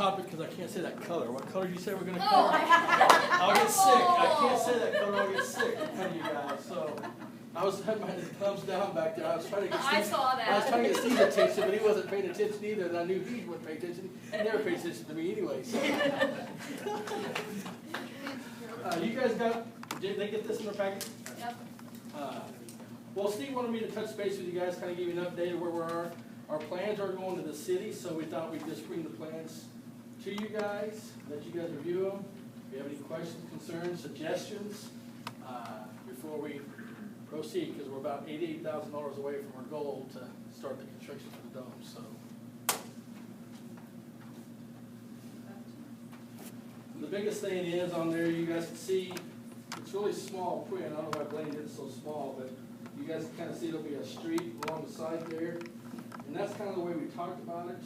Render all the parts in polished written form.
topic because I can't say that color. What color did you say we're going to Oh, color? I'll get sick. I can't say that color. I'll get sick. I'm telling you guys. So I was had my thumbs down back there. I was trying to get Steve, I saw that. I was trying to get Steve's attention, but he wasn't paying attention either, and I knew he wouldn't pay attention. He never paid attention to me anyway. So. You guys did they get this in their packet? Yep. Well, Steve wanted me to touch base with you guys, kind of give you an update of where we are. Our plans are going to the city, so we thought we'd just bring the plans to you guys, let you guys review them. If you have any questions, concerns, suggestions, before we proceed, because we're about $88,000 away from our goal to start the construction for the dome. So, the biggest thing is on there, you guys can see, it's really small print. I don't know why Blaine did it so small, but you guys can kind of see there'll be a street along the side there. And that's kind of the way we talked about it.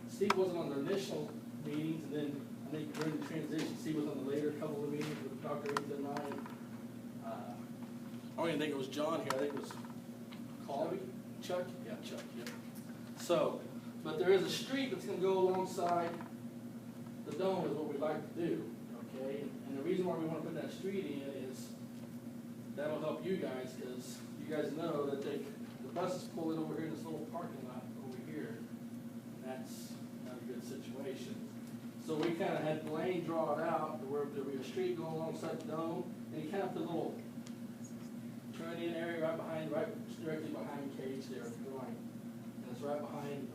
Steve wasn't on the initial meetings, and then I think during the transition, Steve was on the later couple of meetings with Dr. Ames and I. I don't even think it was John here. I think it was Chuck? Yeah, Chuck, yeah. So, but there is a street that's going to go alongside the dome is what we'd like to do, okay? And the reason why we want to put that street in is that'll help you guys, because you guys know that the buses pull it over here in this little parking lot over here, and that's not a good situation. So we kind of had Blaine draw it out to where there'll be a street going alongside the dome, and he kind of put a little turn-in area right directly behind Cage there, if you're right. And it's right behind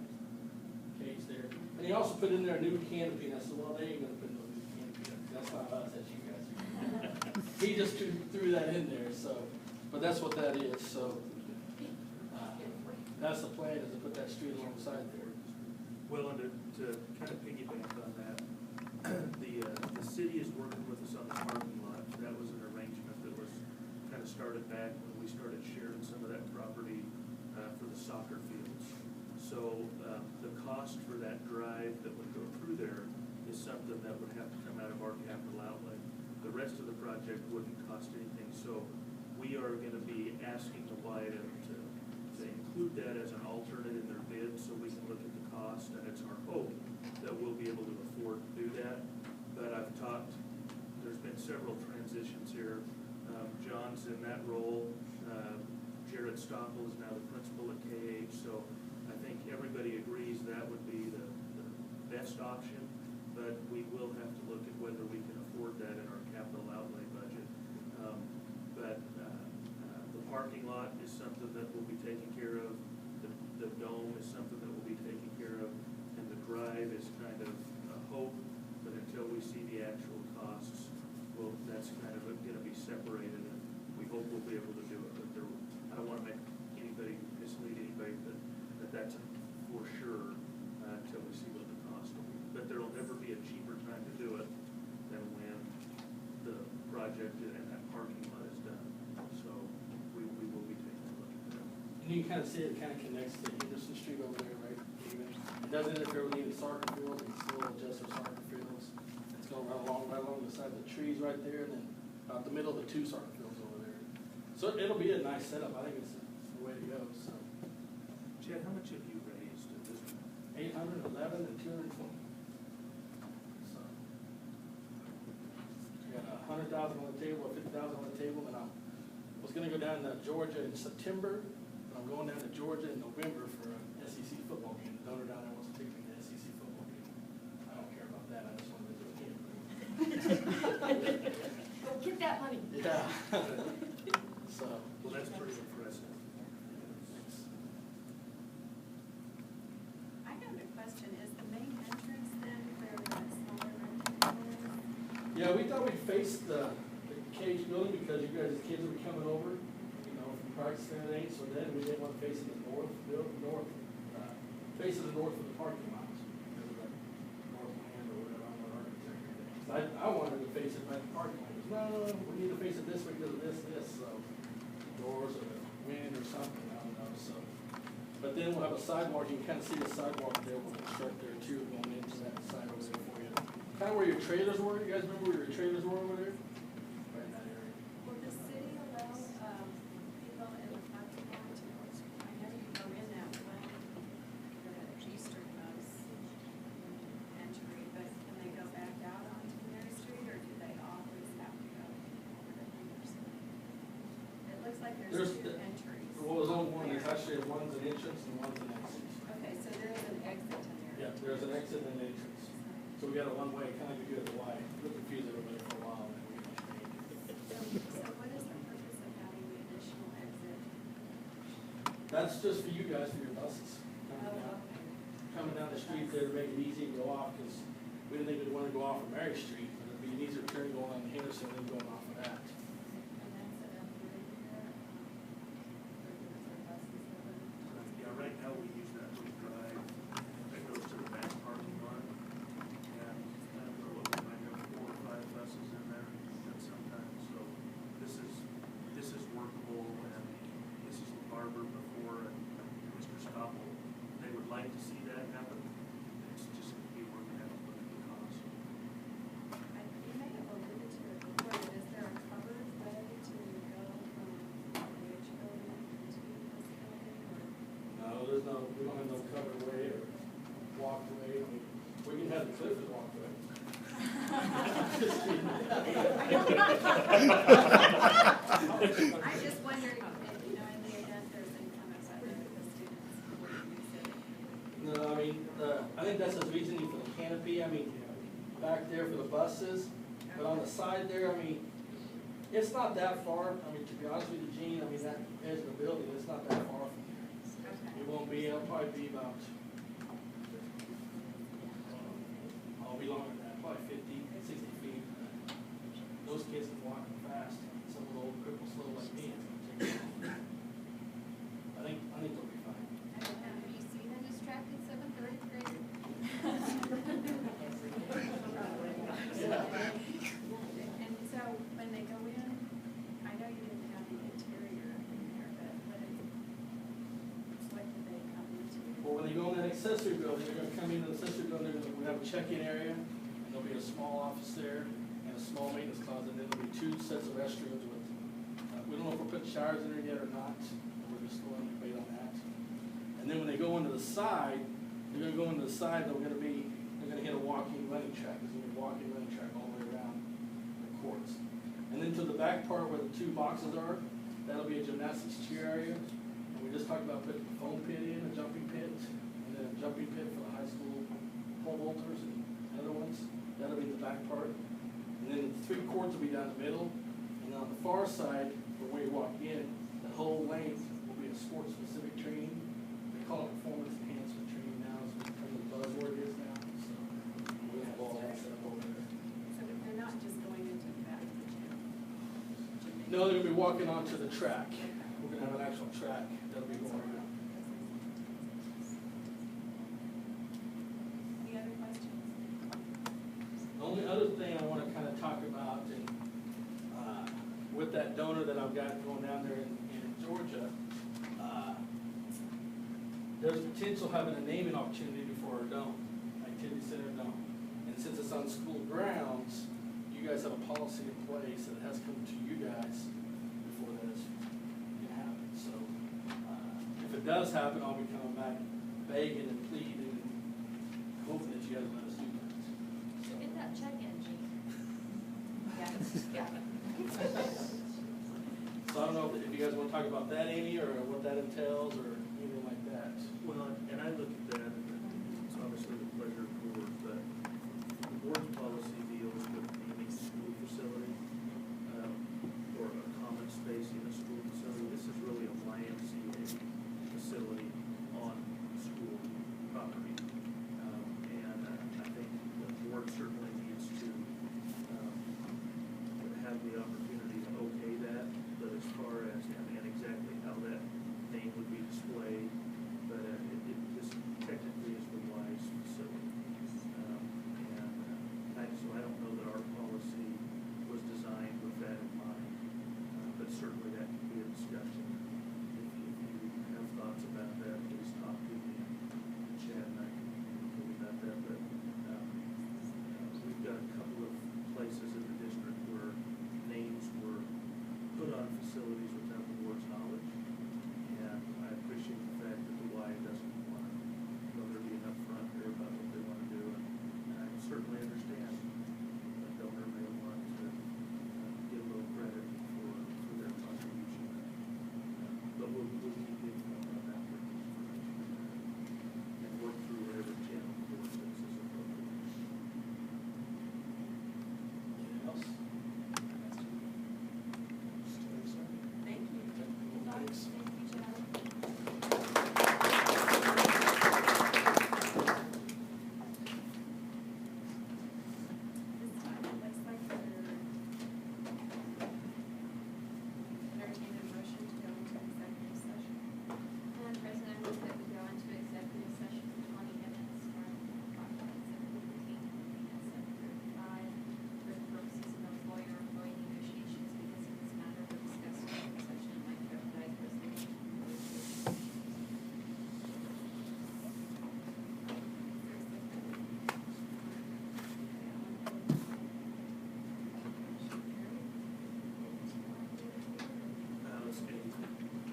Cage there. And he also put in there a new canopy, and I said, well, they ain't gonna put no new canopy up. That's not us, that's you guys. He just threw that in there, so, but that's what that is, so. That's the plan, is to put that street alongside there. Well, and to kind of piggyback on that, the city is working with us on the parking lot. That was an arrangement that was kind of started back when we started sharing some of that property for the soccer fields. So the cost for that drive that would go through there is something that would have to come out of our capital outlay. The rest of the project wouldn't cost anything. So we are going to be asking the Y to include that as an alternate in their bid, so we can look at the cost, and it's our hope that we'll be able to afford to do that. But I've talked, there's been several transitions here. John's in that role. Jared Stoppel is now the principal at KH, so I think everybody agrees that would be the best option, but we will have to look at whether we can afford that in our capital outlay budget. But the parking lot is something that we'll be taking care of. The dome is something that we'll be taking care of. And the drive is kind of a hope, but until we see the actual costs, that's kind of going to be separated. And we hope we'll be able to do it. But I don't want to make anybody mislead anybody that that's for sure until we see what the cost will be. But there will never be a cheaper time to do it than when the project and that parking lot is done. So we will be taking a look at that. And you can kind of see it kind of connects to Henderson Street over there, right? It doesn't interfere with any soccer fields. It can still adjust our soccer fields. It's going right along the side of the trees right there, and then about the middle of the two soccer fields over there. So it'll be a nice setup. I think it's the way to go. So, Chad, how much have you raised at this point? 811 and 220. So we got 100,000 on the table, 50,000 on the table, and I was going to go down to Georgia in September. I'm going down to Georgia in November for an SEC football game. The donor down there wants to take me to the SEC football game. I don't care about that. I just want to visit with him. Go get that money. Yeah. So. Well, that's pretty impressive. I have a question. Is the main entrance then where that smaller rectangle is? Yeah, we thought we'd face the Cage building because you guys, kids will be coming over, from practice and everything. So then we didn't want to face the face of the north of the parking lot because of the north land or whatever. I'm not architect or anything. So I wanted to face it by the parking lot. No, we need to face it this way because of this. So doors or the wind or something. I don't know. So, but then we'll have a sidewalk. You can kind of see the sidewalk there. We'll construct there too, going into that side over there for you. Kind of where your trailers were. You guys remember where your trailers were over there? Right in that area. Will the city allow people in the parking lot to, I know you go in that way, for that Easter bus entry, like There's there's two the- entries. Well, there's only one, it's actually one's an entrance and one's an exit. Okay, so there is an exit in there. Yeah, there's an exit and an entrance. So we got a one-way, kind of like we do at the Y. It'll confuse everybody for a while. And then we can So what is the purpose of having the additional exit? That's just for you guys, for your buses. Oh, okay. Coming down the street there to make it easy to go off, because we didn't think we'd want to go off of Mary Street, but it'd be an easier turn going on Henderson than going off of that. And that's it up here, regular buses over. Yeah, right now we use that little drive that goes to the back parking lot. And I don't know what we might have 4 or 5 buses in there at some time, so this is workable, and this is the Barber before and Mr. Stoppel. They would like to see that happen. It's just gonna be working out with the cost. You may have alluded to it before, but is there a covered way to go from the H building to this building? No, there's no, we don't have no covered way or walkway. I mean, we can have the Clifford walkway. Just kidding. I'm just wondering, if, you know, in the event there's any kind of weather, the students would use it. No, I mean, I think that's the reasoning for the canopy. I mean, back there for the buses, but on the side there, I mean, it's not that far. I mean, to be honest with you, Gene, I mean, that edge of the building, it's not that far from here. Okay. It won't be, it'll probably be about, I'll be longer than that, probably 50, 60 feet. Those kids can walk fast. Some of the old cripples slow like me. I think they'll be fine. Have you seen a distracted 7th or 8th grader? And so when they go in, I know you didn't have the interior in there, but what do they come into? Well, when they go in that accessory building, they're gonna come into the accessory building, we have a check-in area, and there'll be a small office there, and a small maintenance closet, and then there'll be 2 sets of restrooms with, we don't know if we're putting showers in there yet or not, we're just still on debate on that. And then when they go into the side, they're gonna go into the side, they're gonna hit a walking running track, there's gonna be a walking running track all the way around the courts. And then to the back part where the 2 boxes are, that'll be a gymnastics cheer area. And we just talked about putting a foam pit in, a jumping pit, and then a jumping pit for the high school pole vaulters and other ones. That'll be the back part. And then 3 courts will be down the middle. And then on the far side, from where you walk in, the whole length will be a sports-specific training. They call it performance enhancement training now, is kind of the buzzword is now. So we'll have all that set up over there. So they're not just going into the back of the gym? No, they're gonna be walking onto the track. We're gonna have an actual track that'll be going around. Any other questions? The only other thing I wanna kinda talk about, and, with that donor that I've got going down there in Georgia, there's potential having a naming opportunity for our dome, activity center dome. And since it's on school grounds, you guys have a policy in place that has come to you guys before that can happen. So, if it does happen, I'll be coming back